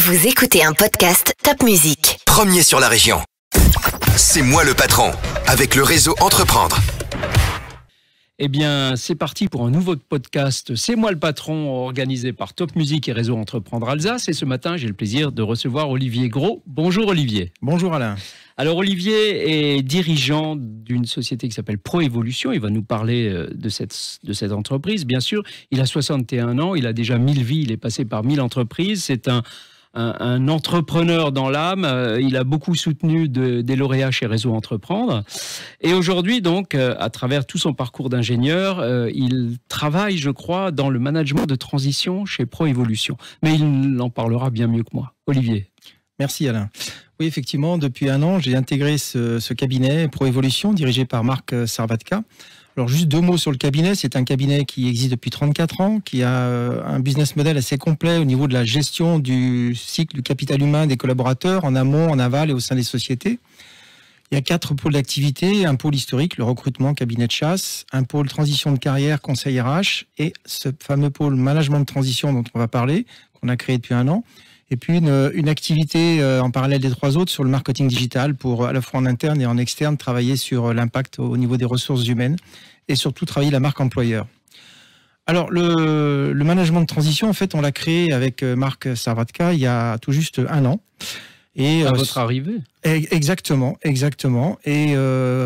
Vous écoutez un podcast Top Music. Premier sur la région. C'est moi le patron, avec le réseau Entreprendre. Eh bien, c'est parti pour un nouveau podcast. C'est moi le patron, organisé par Top Music et Réseau Entreprendre Alsace. Et ce matin, j'ai le plaisir de recevoir Olivier Gros. Bonjour Olivier. Bonjour Alain. Alors Olivier est dirigeant d'une société qui s'appelle Proévolution. Il va nous parler de cette entreprise, bien sûr. Il a 61 ans, il a déjà 1000 vies, il est passé par 1000 entreprises. C'est un entrepreneur dans l'âme. Il a beaucoup soutenu des lauréats chez Réseau Entreprendre. Et aujourd'hui, donc, à travers tout son parcours d'ingénieur, il travaille, je crois, dans le management de transition chez Proévolution. Mais il en parlera bien mieux que moi. Olivier. Merci Alain. Oui, effectivement, depuis un an, j'ai intégré ce cabinet Proévolution, dirigé par Marc Sarvatka. Alors, juste deux mots sur le cabinet. C'est un cabinet qui existe depuis 34 ans, qui a un business model assez complet au niveau de la gestion du cycle du capital humain des collaborateurs, en amont, en aval et au sein des sociétés. Il y a 4 pôles d'activité, un pôle historique, le recrutement, cabinet de chasse, un pôle transition de carrière, conseil RH, et ce fameux pôle management de transition dont on va parler, qu'on a créé depuis un an. Et puis une activité en parallèle des 3 autres sur le marketing digital pour à la fois en interne et en externe travailler sur l'impact au niveau des ressources humaines et surtout travailler la marque employeur. Alors le management de transition, en fait, on l'a créé avec Marc Sarvatka il y a tout juste un an. Et à votre arrivée. Exactement. Et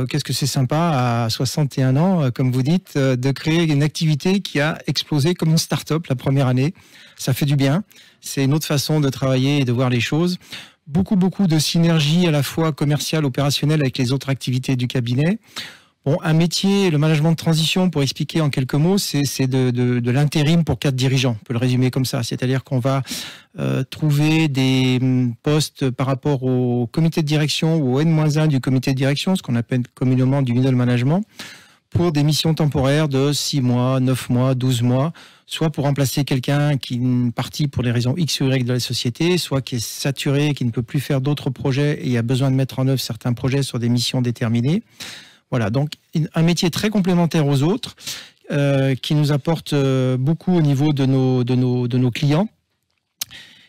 qu'est-ce que c'est sympa à 61 ans, comme vous dites, de créer une activité qui a explosé comme une start-up la première année. Ça fait du bien. C'est une autre façon de travailler et de voir les choses. Beaucoup de synergie à la fois commerciale, opérationnelle avec les autres activités du cabinet. Bon, un métier, le management de transition, pour expliquer en quelques mots, c'est de l'intérim pour 4 dirigeants. On peut le résumer comme ça. C'est-à-dire qu'on va trouver des postes par rapport au comité de direction ou au N-1 du comité de direction, ce qu'on appelle communément du middle management, pour des missions temporaires de 6 mois, 9 mois, 12 mois, soit pour remplacer quelqu'un qui est parti pour les raisons X ou Y de la société, soit qui est saturé, qui ne peut plus faire d'autres projets et a besoin de mettre en œuvre certains projets sur des missions déterminées. Voilà, donc un métier très complémentaire aux autres, qui nous apporte beaucoup au niveau de nos clients.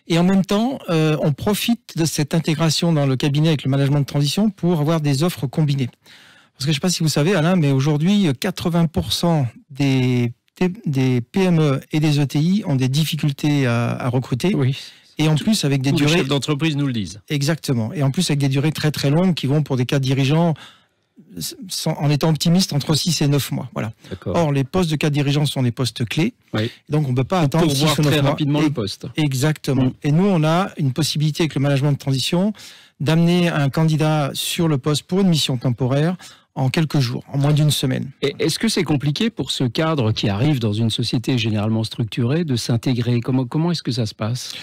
Et en même temps, on profite de cette intégration dans le cabinet avec le management de transition pour avoir des offres combinées. Parce que je ne sais pas si vous savez, Alain, mais aujourd'hui, 80% des PME et des ETI ont des difficultés à recruter. Oui. Et en plus, avec des durées... Les chefs d'entreprise nous le disent. Exactement. Et en plus, avec des durées très très longues qui vont pour des cas de dirigeants, en étant optimiste, entre 6 et 9 mois. Voilà. Or, les postes de cadre dirigeants sont des postes clés. Oui. Donc, on ne peut pas attendre 6 ou 9 mois. Très rapidement le poste. Exactement. Et nous, on a une possibilité avec le management de transition d'amener un candidat sur le poste pour une mission temporaire en quelques jours, en moins d'une semaine. Et est-ce que c'est compliqué pour ce cadre qui arrive dans une société généralement structurée de s'intégrer ? Comment est-ce que ça se passe ?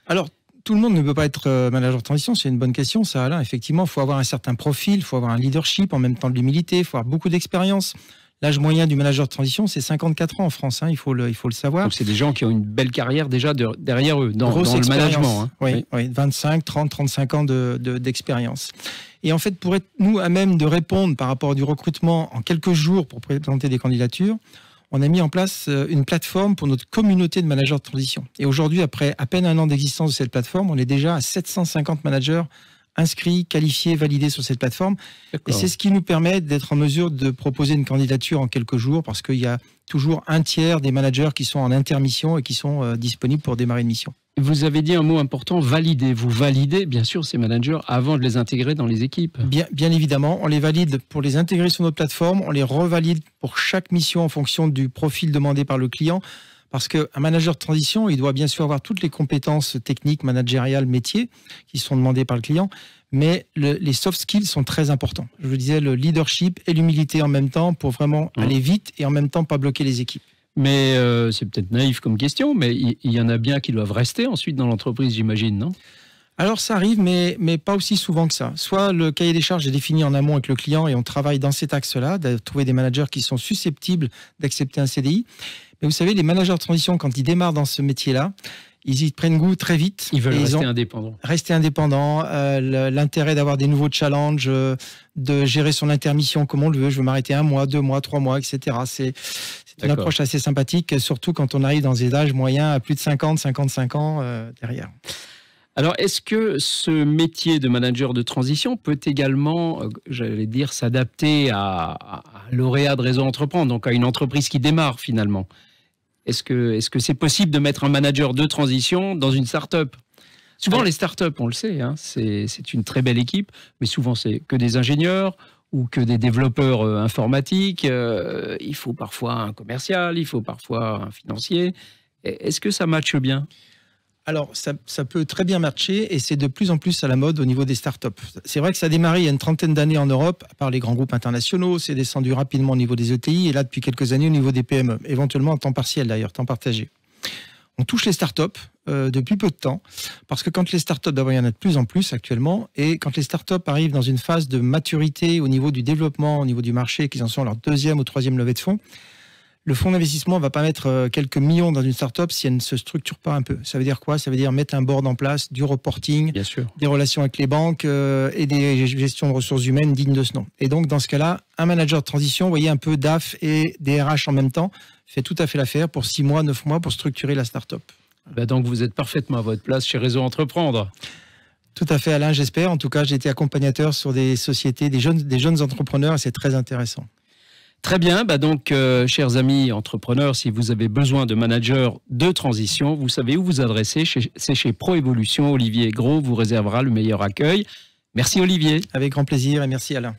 Alors, tout le monde ne peut pas être manager de transition, c'est une bonne question, ça, Alain. Effectivement, il faut avoir un certain profil, il faut avoir un leadership, en même temps de l'humilité, il faut avoir beaucoup d'expérience. L'âge moyen du manager de transition, c'est 54 ans en France, hein, il faut le savoir. Donc c'est des gens qui ont une belle carrière déjà derrière eux, dans le management. Hein. Oui, 25, 30, 35 ans d'expérience. Et en fait, pour être nous à même de répondre par rapport du recrutement en quelques jours pour présenter des candidatures, on a mis en place une plateforme pour notre communauté de managers de transition. Et aujourd'hui, après à peine un an d'existence de cette plateforme, on est déjà à 750 managers inscrits, qualifiés, validés sur cette plateforme. Et c'est ce qui nous permet d'être en mesure de proposer une candidature en quelques jours, parce qu'il y a toujours un tiers des managers qui sont en intermission et qui sont disponibles pour démarrer une mission. Vous avez dit un mot important, valider. Vous validez, bien sûr, ces managers avant de les intégrer dans les équipes. Bien évidemment, on les valide pour les intégrer sur notre plateforme, on les revalide pour chaque mission en fonction du profil demandé par le client. Parce qu'un manager de transition, il doit bien sûr avoir toutes les compétences techniques, managériales, métiers qui sont demandées par le client, mais les soft skills sont très importants. Je vous disais, le leadership et l'humilité en même temps pour vraiment aller vite et en même temps pas bloquer les équipes. Mais c'est peut-être naïf comme question, mais il y en a bien qui doivent rester ensuite dans l'entreprise, j'imagine, non ? Alors ça arrive, mais pas aussi souvent que ça. Soit le cahier des charges est défini en amont avec le client et on travaille dans cet axe-là, de trouver des managers qui sont susceptibles d'accepter un CDI. Mais vous savez, les managers de transition, quand ils démarrent dans ce métier-là, ils y prennent goût très vite. Ils veulent rester indépendants. Rester indépendants, l'intérêt d'avoir des nouveaux challenges, de gérer son intermission comme on le veut. Je veux m'arrêter 1 mois, 2 mois, 3 mois, etc. C'est une approche assez sympathique, surtout quand on arrive dans des âges moyens à plus de 50, 55 ans derrière. Alors, est-ce que ce métier de manager de transition peut également, j'allais dire, s'adapter à lauréat de Réseau Entreprendre, donc à une entreprise qui démarre finalement? Est-ce que c'est possible de mettre un manager de transition dans une start-up? Souvent, les start-up, on le sait, hein, c'est une très belle équipe, mais souvent, c'est que des ingénieurs ou que des développeurs informatiques. Il faut parfois un commercial, il faut parfois un financier. Est-ce que ça matche bien? Alors, ça peut très bien matcher et c'est de plus en plus à la mode au niveau des startups. C'est vrai que ça a démarré il y a une trentaine d'années en Europe, à part les grands groupes internationaux, c'est descendu rapidement au niveau des ETI et là, depuis quelques années, au niveau des PME, éventuellement en temps partiel d'ailleurs, temps partagé. On touche les startups depuis peu de temps, parce que quand les startups, d'abord il y en a de plus en plus actuellement, et quand les startups arrivent dans une phase de maturité au niveau du développement, au niveau du marché, qu'ils en sont à leur deuxième ou troisième levée de fonds, le fonds d'investissement ne va pas mettre quelques millions dans une start-up si elle ne se structure pas un peu. Ça veut dire quoi? Ça veut dire mettre un board en place, du reporting, Bien sûr. des relations avec les banques et des gestions de ressources humaines dignes de ce nom. Et donc, dans ce cas-là, un manager de transition, vous voyez, un peu DAF et des RH en même temps, fait tout à fait l'affaire pour 6 mois, 9 mois pour structurer la start-up. Donc, vous êtes parfaitement à votre place chez Réseau Entreprendre. Tout à fait, Alain, j'espère. En tout cas, j'ai été accompagnateur sur des sociétés, des jeunes entrepreneurs et c'est très intéressant. Très bien, donc chers amis entrepreneurs, si vous avez besoin de managers de transition, vous savez où vous adresser, c'est chez Proévolution. Olivier Gros vous réservera le meilleur accueil. Merci Olivier. Avec grand plaisir et merci Alain.